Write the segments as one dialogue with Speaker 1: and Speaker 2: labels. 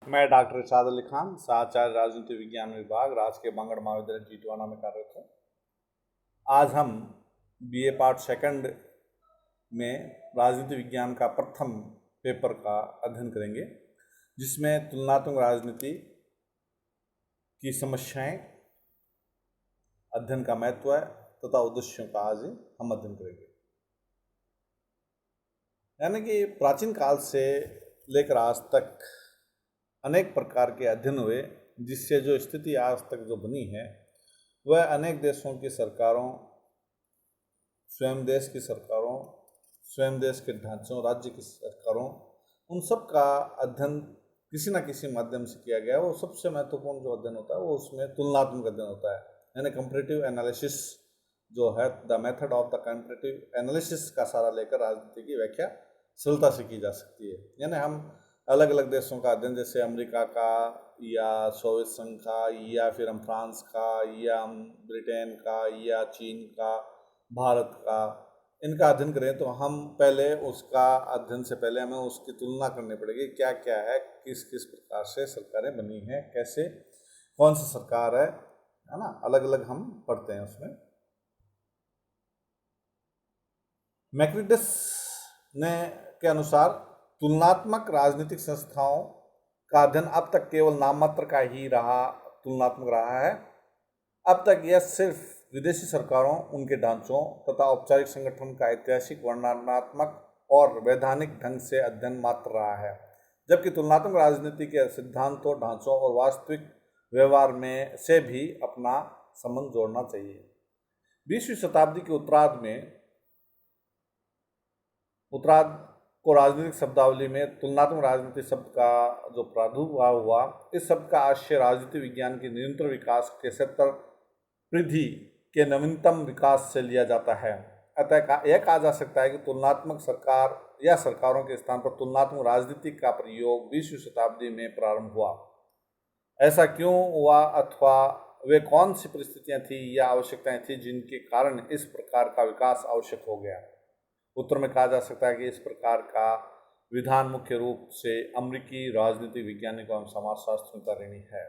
Speaker 1: मैं डॉक्टर इरशाद अली खान, सहाचार्य राजनीति विज्ञान विभाग, राजकीय बांगड़ महाविद्यालय टीटवाना में कार्यरत हूँ। आज हम बीए पार्ट सेकंड में राजनीति विज्ञान का प्रथम पेपर का अध्ययन करेंगे, जिसमें तुलनात्मक राजनीति की समस्याएं, अध्ययन का महत्व तथा उद्देश्यों का आज हम अध्ययन करेंगे। यानी कि प्राचीन काल से लेकर आज तक अनेक प्रकार के अध्ययन हुए, जिससे जो स्थिति आज तक जो बनी है वह अनेक देशों की सरकारों, स्वयं देश की सरकारों, स्वयं देश के ढांचों, राज्य की सरकारों, उन सब का अध्ययन किसी न किसी माध्यम से किया गया। वो सबसे महत्वपूर्ण जो अध्ययन होता है वो उसमें तुलनात्मक अध्ययन होता है, यानी कंपैरेटिव एनालिसिस जो है, the method of the comparative analysis का सारा लेकर राजनीति की व्याख्या सरलता से की जा सकती है। यानी हम अलग अलग देशों का अध्ययन, जैसे अमेरिका का या सोवियत संघ का, या फिर हम फ्रांस का, या हम ब्रिटेन का, या चीन का, भारत का, इनका अध्ययन करें तो हम पहले उसका अध्ययन से पहले हमें उसकी तुलना करनी पड़ेगी, क्या क्या है, किस किस प्रकार से सरकारें बनी हैं, कैसे, कौन सी सरकार है ना, अलग अलग हम पढ़ते हैं उसमें। मैक्रिडस ने के अनुसार तुलनात्मक राजनीतिक संस्थाओं का अध्ययन अब तक केवल नाम मात्र का ही तुलनात्मक रहा है। अब तक यह सिर्फ विदेशी सरकारों, उनके ढांचों तथा औपचारिक संगठन का ऐतिहासिक, वर्णनात्मक और वैधानिक ढंग से अध्ययन मात्र रहा है, जबकि तुलनात्मक राजनीति के सिद्धांतों, ढांचों और वास्तविक व्यवहार में से भी अपना संबंध जोड़ना चाहिए। 20वीं शताब्दी के उत्तरार्ध को राजनीतिक शब्दावली में तुलनात्मक राजनीति शब्द का जो प्रादुर्भाव हुआ, इस शब्द का आशय राजनीति विज्ञान के निरंतर विकास के 70 परिधि के नवीनतम विकास से लिया जाता है। अतः यह कहा जा सकता है कि तुलनात्मक सरकार या सरकारों के स्थान पर तुलनात्मक राजनीति का प्रयोग 20वीं शताब्दी में प्रारंभ हुआ। ऐसा क्यों हुआ, अथवा वे कौन सी परिस्थितियां थी या आवश्यकताएं थी जिनके कारण इस प्रकार का विकास आवश्यक हो गया? उत्तर में कहा जा सकता है कि इस प्रकार का विधान मुख्य रूप से अमेरिकी राजनीति वैज्ञानिकों एवं समाजशास्त्रियों का ऋणी है।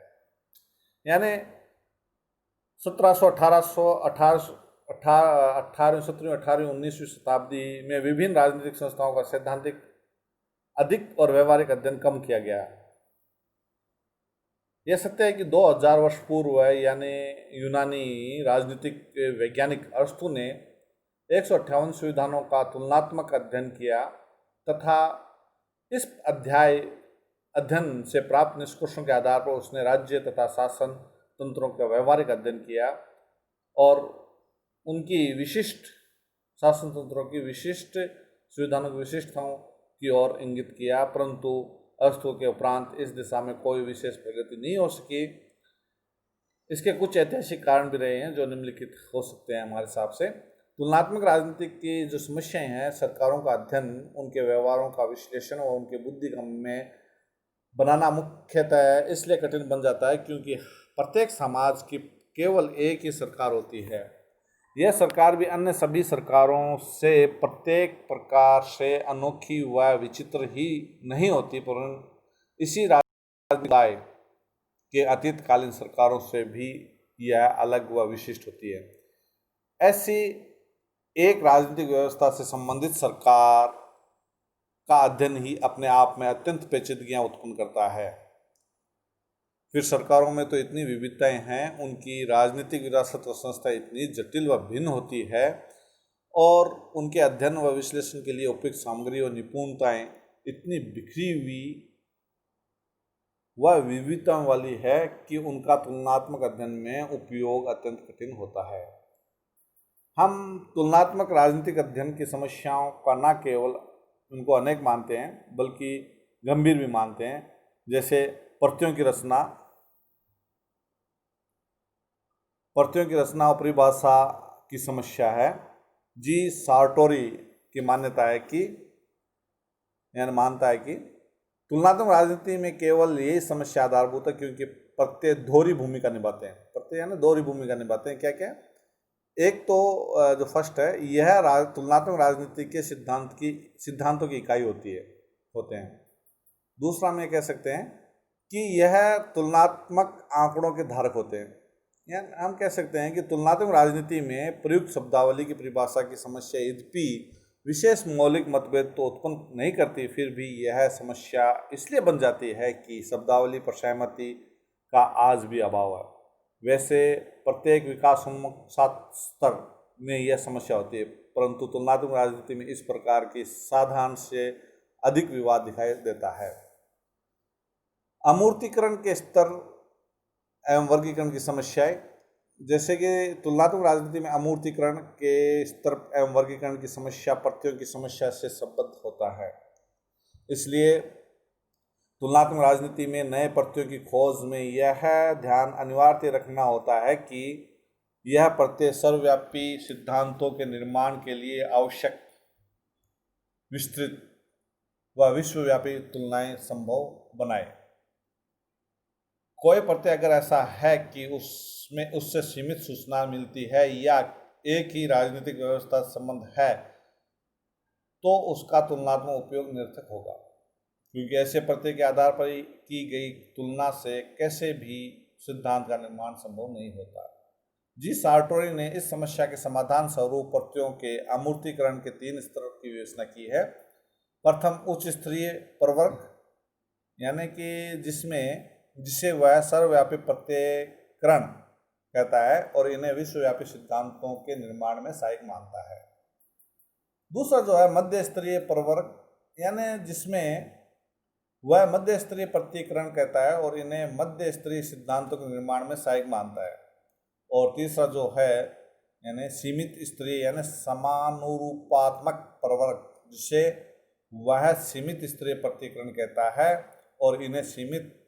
Speaker 1: यानी 19वीं शताब्दी में विभिन्न राजनीतिक संस्थाओं का सैद्धांतिक अधिक और व्यवहारिक अध्ययन कम किया गया। यह सत्य है कि 2000 वर्ष पूर्व यानी यूनानी राजनीतिक वैज्ञानिक अरस्तु ने 158 संविधानों का तुलनात्मक अध्ययन किया तथा इस अध्ययन से प्राप्त निष्कर्षों के आधार पर उसने राज्य तथा शासन तंत्रों का व्यवहारिक अध्ययन किया और उनकी विशिष्ट शासन तंत्रों की विशिष्ट संविधानों की विशिष्टताओं की ओर इंगित किया, परंतु अरस्तु के उपरांत इस दिशा में कोई विशेष प्रगति नहीं हो सकी। इसके कुछ ऐतिहासिक कारण भी रहे हैं जो निम्नलिखित हो सकते हैं हमारे हिसाब से। तुलनात्मक राजनीति की जो समस्याएं हैं, सरकारों का अध्ययन, उनके व्यवहारों का विश्लेषण और उनके बुद्धिगम में बनाना मुख्यतः इसलिए कठिन बन जाता है क्योंकि प्रत्येक समाज की केवल एक ही सरकार होती है। यह सरकार भी अन्य सभी सरकारों से प्रत्येक प्रकार से अनोखी व विचित्र ही नहीं होती, परंतु इसी राजनीति के अतीतकालीन सरकारों से भी यह अलग व विशिष्ट होती है। ऐसी एक राजनीतिक व्यवस्था से संबंधित सरकार का अध्ययन ही अपने आप में अत्यंत पेचीदगियां उत्पन्न करता है। फिर सरकारों में तो इतनी विविधताएं हैं, उनकी राजनीतिक विरासत व संस्था इतनी जटिल व भिन्न होती है और उनके अध्ययन व विश्लेषण के लिए उपयुक्त सामग्री और निपुणताएं इतनी बिखरी हुई व विविधताओं वाली है कि उनका तुलनात्मक अध्ययन में उपयोग अत्यंत कठिन होता है। हम तुलनात्मक राजनीतिक अध्ययन की समस्याओं का न केवल उनको अनेक मानते हैं बल्कि गंभीर भी मानते हैं, जैसे प्रतियों की रचना और परिभाषा की समस्या है। जी सार्टोरी की मान्यता है कि मानता है कि तुलनात्मक राजनीति में केवल यही समस्या आधारभूत है क्योंकि प्रत्यय दोहरी भूमिका निभाते हैं। प्रत्यय दोहरी भूमिका निभाते हैं। क्या क्या? एक तो जो फर्स्ट है, यह तुलनात्मक राजनीति के सिद्धांतों की इकाई होते हैं। दूसरा हम ये कह सकते हैं कि यह तुलनात्मक आंकड़ों के धारक होते हैं। या हम कह सकते हैं कि तुलनात्मक राजनीति में प्रयुक्त शब्दावली की परिभाषा की समस्या यद्यपि विशेष मौलिक मतभेद तो उत्पन्न नहीं करती, फिर भी यह समस्या इसलिए बन जाती है कि शब्दावली पर सहमति का आज भी अभाव है। वैसे प्रत्येक विकासोन्मुख स्तर में यह समस्या होती है, परंतु तुलनात्मक राजनीति में इस प्रकार की साधारण से अधिक विवाद दिखाई देता है। अमूर्तीकरण के स्तर एवं वर्गीकरण की समस्याएं, जैसे कि तुलनात्मक राजनीति में अमूर्तीकरण के स्तर एवं वर्गीकरण की समस्या प्रत्ययों की समस्या से संबद्ध होता है। इसलिए तुलनात्मक राजनीति में नए प्रत्ययों की खोज में यह ध्यान अनिवार्य रखना होता है कि यह प्रत्यय सर्वव्यापी सिद्धांतों के निर्माण के लिए आवश्यक विस्तृत व विश्वव्यापी तुलनाएं संभव बनाए। कोई प्रत्यय अगर ऐसा है कि उसमें उससे सीमित सूचना मिलती है या एक ही राजनीतिक व्यवस्था संबंध है, तो उसका तुलनात्मक उपयोग निरर्थक होगा, क्योंकि ऐसे प्रत्यय के आधार पर की गई तुलना से कैसे भी सिद्धांत का निर्माण संभव नहीं होता। जी सार्टोरी ने इस समस्या के समाधान स्वरूप प्रत्ययों के अमूर्तीकरण के 3 स्तरों की विवेचना की है। प्रथम उच्च स्तरीय प्रवर्ग, यानी कि जिसे वह सर्वव्यापी प्रत्ययकरण कहता है और इन्हें विश्वव्यापी सिद्धांतों के निर्माण में सहायक मानता है। दूसरा जो है मध्य स्तरीय प्रवर्ग, यानी जिसमें वह मध्य स्तरीय प्रत्ययकरण कहता है और इन्हें मध्य स्तरीय सिद्धांतों के निर्माण में सहायक मानता है। और तीसरा जो है यानी सीमित स्तरीय यानी समानुरूपात्मक प्रवर्ग, जिसे वह सीमित स्तरीय प्रत्ययकरण कहता है और इन्हें सीमित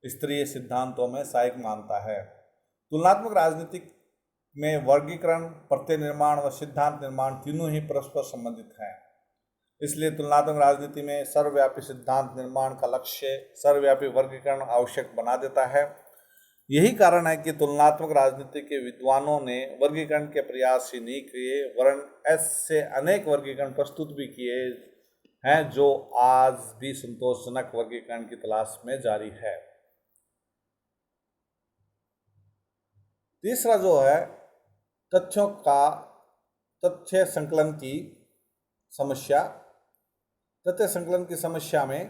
Speaker 1: स्तरीय सिद्धांतों में सहायक मानता है। तुलनात्मक राजनीति में वर्गीकरण, प्रत्यय निर्माण व सिद्धांत निर्माण तीनों ही परस्पर संबंधित हैं। इसलिए तुलनात्मक राजनीति में सर्वव्यापी सिद्धांत निर्माण का लक्ष्य सर्वव्यापी वर्गीकरण आवश्यक बना देता है। यही कारण है कि तुलनात्मक राजनीति के विद्वानों ने वर्गीकरण के प्रयास ही नहीं किए, वरन ऐसे अनेक वर्गीकरण प्रस्तुत भी किए हैं जो आज भी संतोषजनक वर्गीकरण की तलाश में जारी है। तीसरा जो है तथ्य संकलन की समस्या। तथ्य संकलन की समस्या में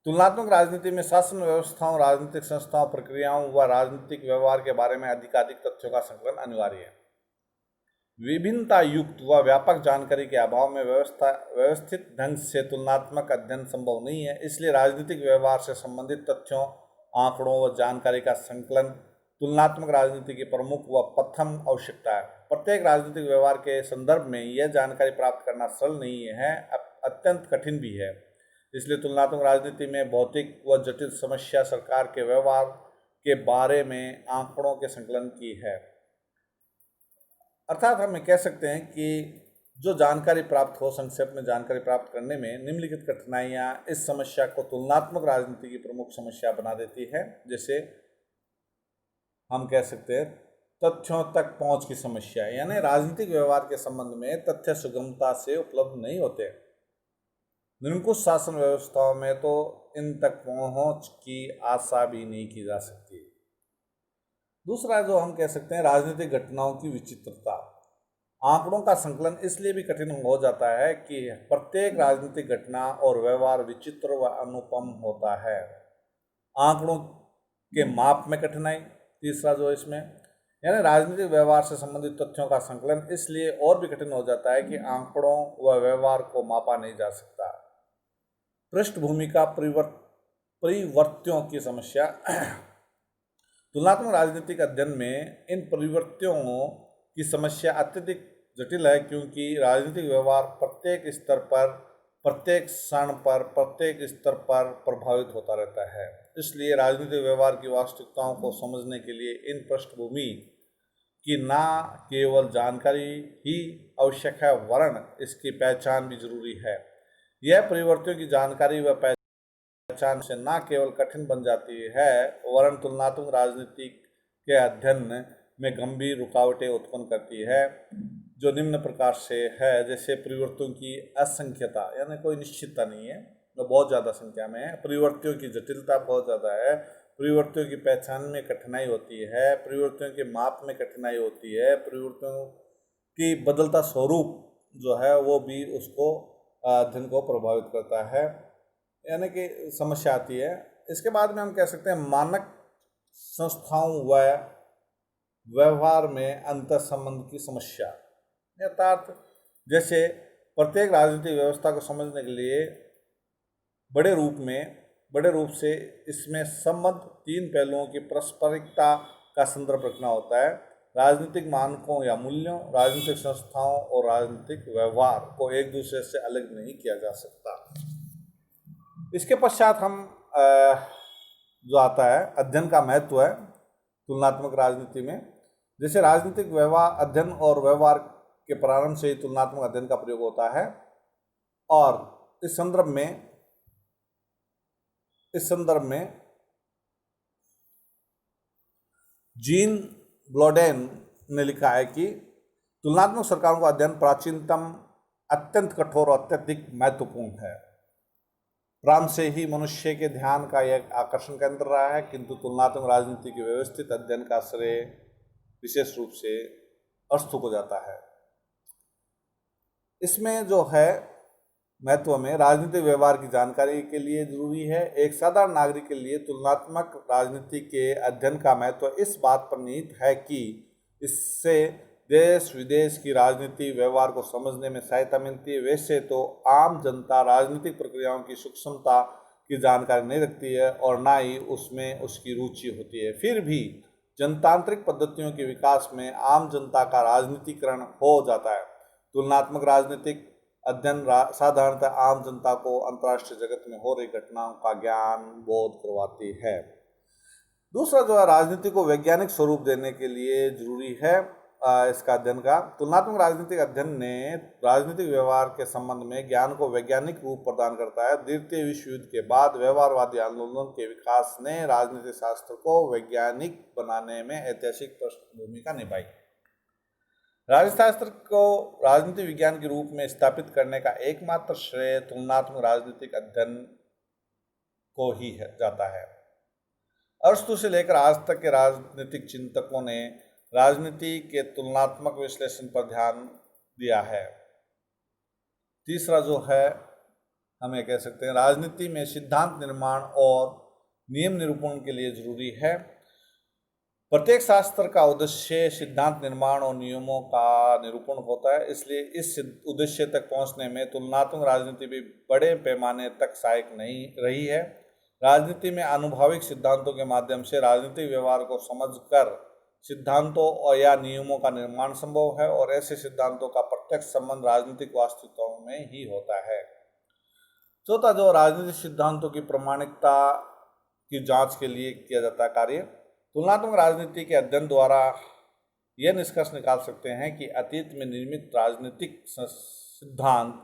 Speaker 1: तुलनात्मक राजनीति में शासन व्यवस्थाओं, राजनीतिक संस्थाओं, प्रक्रियाओं व राजनीतिक व्यवहार के बारे में अधिकाधिक तथ्यों का संकलन अनिवार्य है। विभिन्नता युक्त व व्यापक जानकारी के अभाव में व्यवस्थित ढंग से तुलनात्मक अध्ययन संभव नहीं है। इसलिए राजनीतिक व्यवहार से संबंधित तथ्यों, आंकड़ों व जानकारी का संकलन तुलनात्मक राजनीति की प्रमुख व प्रथम आवश्यकता है। प्रत्येक राजनीतिक व्यवहार के संदर्भ में यह जानकारी प्राप्त करना सरल नहीं है, अत्यंत कठिन भी है। इसलिए तुलनात्मक राजनीति में भौतिक व जटिल समस्या सरकार के व्यवहार के बारे में आंकड़ों के संकलन की है। अर्थात हम कह सकते हैं कि जो जानकारी प्राप्त हो, संक्षेप में जानकारी प्राप्त करने में निम्नलिखित कठिनाइयाँ इस समस्या को तुलनात्मक राजनीति की प्रमुख समस्या बना देती है। जैसे हम कह सकते हैं तथ्यों तक पहुँच की समस्या, यानी राजनीतिक व्यवहार के संबंध में तथ्य सुगमता से उपलब्ध नहीं होते। निरंकुश शासन व्यवस्थाओं में तो इन तक पहुँच की आशा भी नहीं की जा सकती। दूसरा जो हम कह सकते हैं राजनीतिक घटनाओं की विचित्रता। आंकड़ों का संकलन इसलिए भी कठिन हो जाता है कि प्रत्येक राजनीतिक घटना और व्यवहार विचित्र व अनुपम होता है। आंकड़ों के माप में कठिनाई तीसरा जो इसमें, यानी राजनीतिक व्यवहार से संबंधित तथ्यों का संकलन इसलिए और भी कठिन हो जाता है कि आंकड़ों व व्यवहार को मापा नहीं जा सकता। पृष्ठभूमि का परिवर्त्यों की समस्या। तुलनात्मक राजनीतिक अध्ययन में इन परिवर्त्यों की समस्या अत्यधिक जटिल है, क्योंकि राजनीतिक व्यवहार प्रत्येक स्तर पर, प्रत्येक क्षण पर, प्रत्येक स्तर पर प्रभावित होता रहता है। इसलिए राजनीतिक व्यवहार की वास्तविकताओं को समझने के लिए इन पृष्ठभूमि की न केवल जानकारी ही आवश्यक है, वरन इसकी पहचान भी जरूरी है। यह परिवर्तनों की जानकारी व पहचान से न केवल कठिन बन जाती है, वरन तुलनात्मक राजनीति के अध्ययन में गंभीर रुकावटें उत्पन्न करती है, जो निम्न प्रकार से है। जैसे परिवर्तनों की असंख्यता, यानी कोई निश्चितता नहीं है, बहुत ज़्यादा संख्या में है। परिवर्तियों की जटिलता बहुत ज़्यादा है, परिवर्तियों की पहचान में कठिनाई होती है, परिवर्तियों के माप में कठिनाई होती है, परिवर्तियों की बदलता स्वरूप जो है वो भी उसको अध्ययन को प्रभावित करता है, यानी कि समस्या आती है। इसके बाद में हम कह सकते हैं मानक संस्थाओं व व्यवहार में अंतर संबंध की समस्या। अर्थात जैसे प्रत्येक राजनीतिक व्यवस्था को समझने के लिए बड़े रूप से इसमें संबद्ध तीन पहलुओं की पारस्परिकता का संदर्भ रखना होता है। राजनीतिक मानकों या मूल्यों, राजनीतिक संस्थाओं और राजनीतिक व्यवहार को एक दूसरे से अलग नहीं किया जा सकता। इसके पश्चात हम जो आता है अध्ययन का महत्व है तुलनात्मक राजनीति में। जैसे राजनीतिक व्यवहार अध्ययन और व्यवहार के प्रारंभ से ही तुलनात्मक अध्ययन का प्रयोग होता है, और इस संदर्भ में जीन ब्लॉडेन ने लिखा है कि तुलनात्मक सरकारों का अध्ययन प्राचीनतम, अत्यंत कठोर और अत्यधिक महत्वपूर्ण है। प्रारंभ से ही मनुष्य के ध्यान का यह आकर्षण केंद्र रहा है, किंतु तुलनात्मक राजनीति के व्यवस्थित अध्ययन का श्रेय विशेष रूप से अर्थों को जाता है। इसमें जो है महत्व में राजनीतिक व्यवहार की जानकारी के लिए जरूरी है। एक साधारण नागरिक के लिए तुलनात्मक राजनीति के अध्ययन का महत्व इस बात पर निहित है कि इससे देश विदेश की राजनीति व्यवहार को समझने में सहायता मिलती है। वैसे तो आम जनता राजनीतिक प्रक्रियाओं की सूक्ष्मता की जानकारी नहीं रखती है और ना ही उसमें उसकी रुचि होती है। फिर भी जनतांत्रिक पद्धतियों के विकास में आम जनता का राजनीतिकरण हो जाता है। तुलनात्मक राजनीतिक अध्ययन साधारणतः आम जनता को अंतर्राष्ट्रीय जगत में हो रही घटनाओं का ज्ञान बोध करवाती है। दूसरा जो है राजनीति को वैज्ञानिक स्वरूप देने के लिए जरूरी है इसका अध्ययन का। तुलनात्मक राजनीतिक अध्ययन ने राजनीतिक व्यवहार के संबंध में ज्ञान को वैज्ञानिक रूप प्रदान करता है। द्वितीय विश्व युद्ध के बाद व्यवहारवादी आंदोलन के विकास ने राजनीतिक शास्त्र को वैज्ञानिक बनाने में ऐतिहासिक भूमिका निभाई। राजशास्त्र को राजनीति विज्ञान के रूप में स्थापित करने का एकमात्र श्रेय तुलनात्मक राजनीतिक अध्ययन को ही जाता है। अरस्तु से लेकर आज तक के राजनीतिक चिंतकों ने राजनीति के तुलनात्मक विश्लेषण पर ध्यान दिया है। तीसरा जो है हमें कह सकते हैं राजनीति में सिद्धांत निर्माण और नियम निरूपण के लिए जरूरी है। प्रत्येक शास्त्र का उद्देश्य सिद्धांत निर्माण और नियमों का निरूपण होता है, इसलिए इस उद्देश्य तक पहुंचने में तुलनात्मक राजनीति भी बड़े पैमाने तक सहायक नहीं रही है। राजनीति में आनुभविक सिद्धांतों के माध्यम से राजनीतिक व्यवहार को समझकर सिद्धांतों और या नियमों का निर्माण संभव है, और ऐसे सिद्धांतों का प्रत्यक्ष संबंध राजनीतिक वास्तविकताओं में ही होता है। चौथा जो राजनीतिक सिद्धांतों की प्रामाणिकता की जांच के लिए किया जाता है कार्य। तुलनात्मक राजनीति के अध्ययन द्वारा यह निष्कर्ष निकाल सकते हैं कि अतीत में निर्मित राजनीतिक सिद्धांत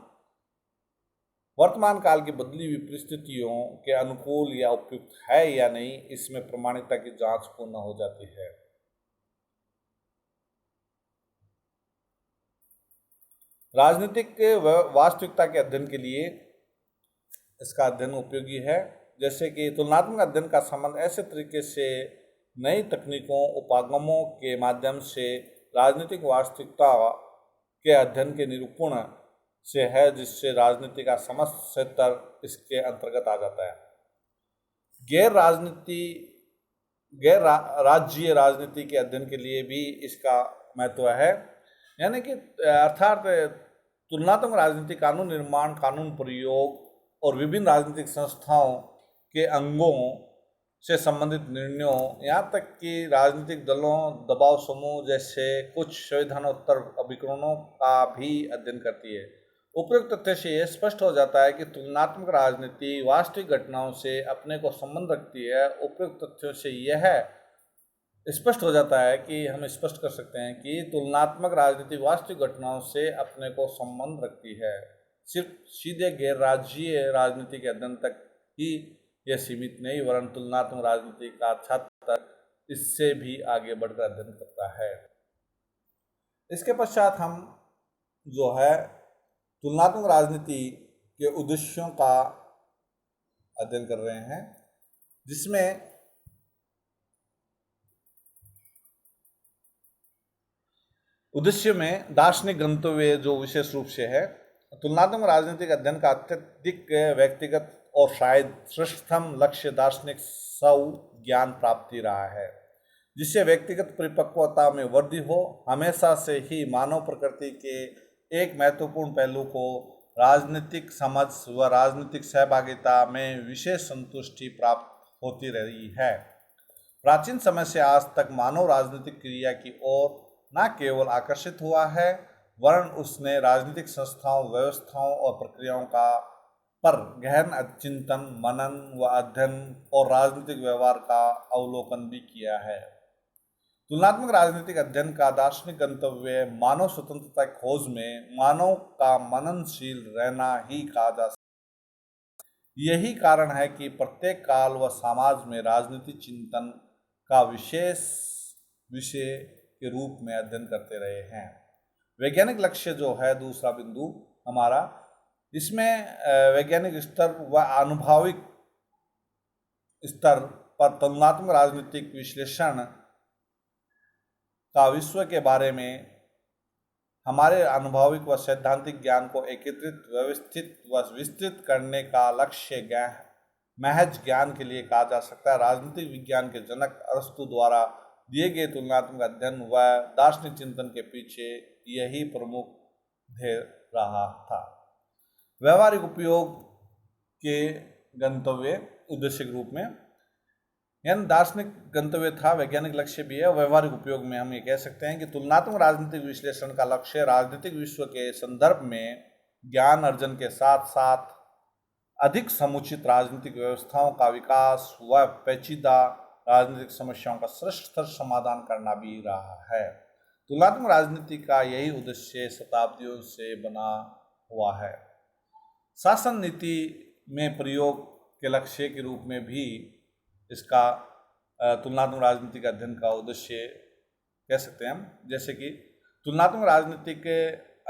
Speaker 1: वर्तमान काल की बदली हुई परिस्थितियों के अनुकूल या उपयुक्त है या नहीं, इसमें प्रामाणिकता की जांच पूर्ण हो जाती है। राजनीतिक वास्तविकता के अध्ययन के लिए इसका अध्ययन उपयोगी है। जैसे कि तुलनात्मक अध्ययन का संबंध ऐसे तरीके से नई तकनीकों उपागमों के माध्यम से राजनीतिक वास्तविकता के अध्ययन के निरूपण से है, जिससे राजनीति का समस्त क्षेत्र इसके अंतर्गत आ जाता है। गैर राज्यीय राजनीति के अध्ययन के लिए भी इसका महत्व है। यानी कि अर्थात तुलनात्मक राजनीति कानून निर्माण, कानून प्रयोग और विभिन्न राजनीतिक संस्थाओं के अंगों से संबंधित निर्णयों, यहाँ तक कि राजनीतिक दलों, दबाव समूह जैसे कुछ संविधानोत्तर अभिकरणों का भी अध्ययन करती है। उपयुक्त तथ्य से यह स्पष्ट हो जाता है कि तुलनात्मक राजनीति वास्तविक घटनाओं से अपने को संबंध रखती है। उपयुक्त तथ्यों से यह स्पष्ट हो जाता है कि हम स्पष्ट कर सकते हैं कि तुलनात्मक राजनीति वास्तविक घटनाओं से अपने को संबंध रखती है। सिर्फ सीधे गैर राज्यीय राजनीति के अध्ययन तक ही यह सीमित नहीं, वरन तुलनात्मक राजनीति का छात्र इससे भी आगे बढ़कर अध्ययन करता है। इसके पश्चात हम जो है तुलनात्मक राजनीति के उद्देश्यों का अध्ययन कर रहे हैं, जिसमें उद्देश्य में दार्शनिक गंतव्य जो विशेष रूप से है तुलनात्मक राजनीतिक अध्ययन का अत्यधिक व्यक्तिगत और शायद श्रेष्ठतम लक्ष्य दार्शनिक स्व ज्ञान प्राप्ति रहा है, जिससे व्यक्तिगत परिपक्वता में वृद्धि हो। हमेशा से ही मानव प्रकृति के एक महत्वपूर्ण पहलू को राजनीतिक समझ व राजनीतिक सहभागिता में विशेष संतुष्टि प्राप्त होती रही है। प्राचीन समय से आज तक मानव राजनीतिक क्रिया की ओर न केवल आकर्षित हुआ है, वरन उसने राजनीतिक संस्थाओं, व्यवस्थाओं और प्रक्रियाओं का पर गहन चिंतन, मनन व अध्ययन और राजनीतिक व्यवहार का अवलोकन भी किया है। तुलनात्मक राजनीतिक अध्ययन का दार्शनिक गंतव्य मानव स्वतंत्रता की खोज में मानव का मननशील रहना ही कहा जा सकता है। यही कारण है कि प्रत्येक काल व समाज में राजनीति चिंतन का विशेष विषय के रूप में अध्ययन करते रहे हैं। वैज्ञानिक लक्ष्य जो है दूसरा बिंदु हमारा, इसमें वैज्ञानिक स्तर व आनुभविक स्तर पर तुलनात्मक राजनीतिक विश्लेषण का विश्व के बारे में हमारे अनुभविक व सैद्धांतिक ज्ञान को एकीकृत, व्यवस्थित व विस्तृत करने का लक्ष्य महज ज्ञान के लिए कहा जा सकता है। राजनीतिक विज्ञान के जनक अरस्तु द्वारा दिए गए तुलनात्मक अध्ययन व दार्शनिक चिंतन के पीछे यही प्रमुख ध्येय रहा था। व्यवहारिक उपयोग के गंतव्य उद्देश्य के रूप में, यानी दार्शनिक गंतव्य था, वैज्ञानिक लक्ष्य भी है। व्यवहारिक उपयोग में हम ये कह सकते हैं कि तुलनात्मक राजनीतिक विश्लेषण का लक्ष्य राजनीतिक विश्व के संदर्भ में ज्ञान अर्जन के साथ साथ अधिक समुचित राजनीतिक व्यवस्थाओं का विकास व पेचीदा राजनीतिक समस्याओं का श्रेष्ठतर समाधान करना भी रहा है। तुलनात्मक राजनीति का यही उद्देश्य शताब्दियों से बना हुआ है। शासन नीति में प्रयोग के लक्ष्य के रूप में भी इसका तुलनात्मक राजनीतिक अध्ययन का उद्देश्य कह सकते हैं हम। जैसे कि तुलनात्मक राजनीतिक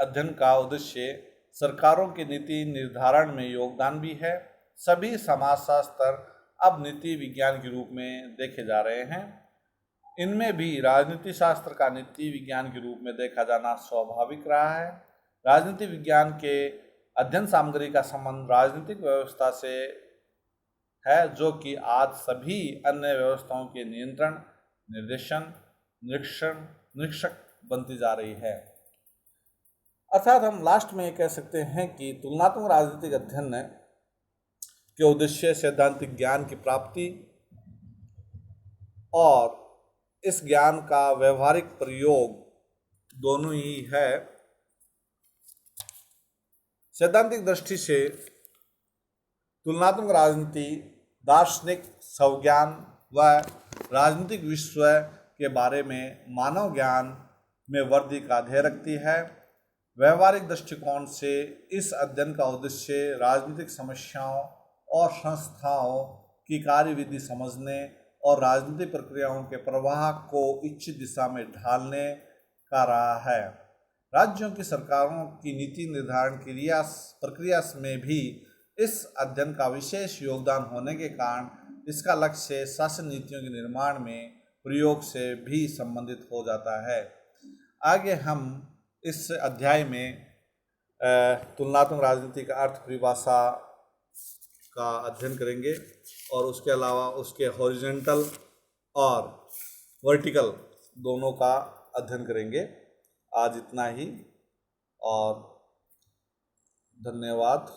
Speaker 1: अध्ययन का उद्देश्य सरकारों की नीति निर्धारण में योगदान भी है। सभी समाजशास्त्र अब नीति विज्ञान के रूप में देखे जा रहे हैं। इनमें भी राजनीति शास्त्र का नीति विज्ञान के रूप में देखा जाना स्वाभाविक रहा है। राजनीति विज्ञान के अध्ययन सामग्री का संबंध राजनीतिक व्यवस्था से है, जो कि आज सभी अन्य व्यवस्थाओं के नियंत्रण, निर्देशन, निरीक्षक बनती जा रही है। अर्थात हम लास्ट में ये कह सकते हैं कि तुलनात्मक राजनीतिक अध्ययन के उद्देश्य सैद्धांतिक ज्ञान की प्राप्ति और इस ज्ञान का व्यवहारिक प्रयोग दोनों ही है। सैद्धांतिक दृष्टि से तुलनात्मक राजनीति दार्शनिक स्वज्ञान व राजनीतिक विश्व के बारे में मानव ज्ञान में वृद्धि का ध्येय रखती है। व्यवहारिक दृष्टिकोण से इस अध्ययन का उद्देश्य राजनीतिक समस्याओं और संस्थाओं की कार्यविधि समझने और राजनीतिक प्रक्रियाओं के प्रवाह को इच्छित दिशा में ढालने का रहा है। राज्यों की सरकारों की नीति निर्धारण प्रक्रिया में भी इस अध्ययन का विशेष योगदान होने के कारण इसका लक्ष्य शासन नीतियों के निर्माण में प्रयोग से भी संबंधित हो जाता है। आगे हम इस अध्याय में तुलनात्मक राजनीति का अर्थ परिभाषा का अध्ययन करेंगे और उसके अलावा उसके हॉरिजॉन्टल और वर्टिकल दोनों का अध्ययन करेंगे। आज इतना ही और धन्यवाद।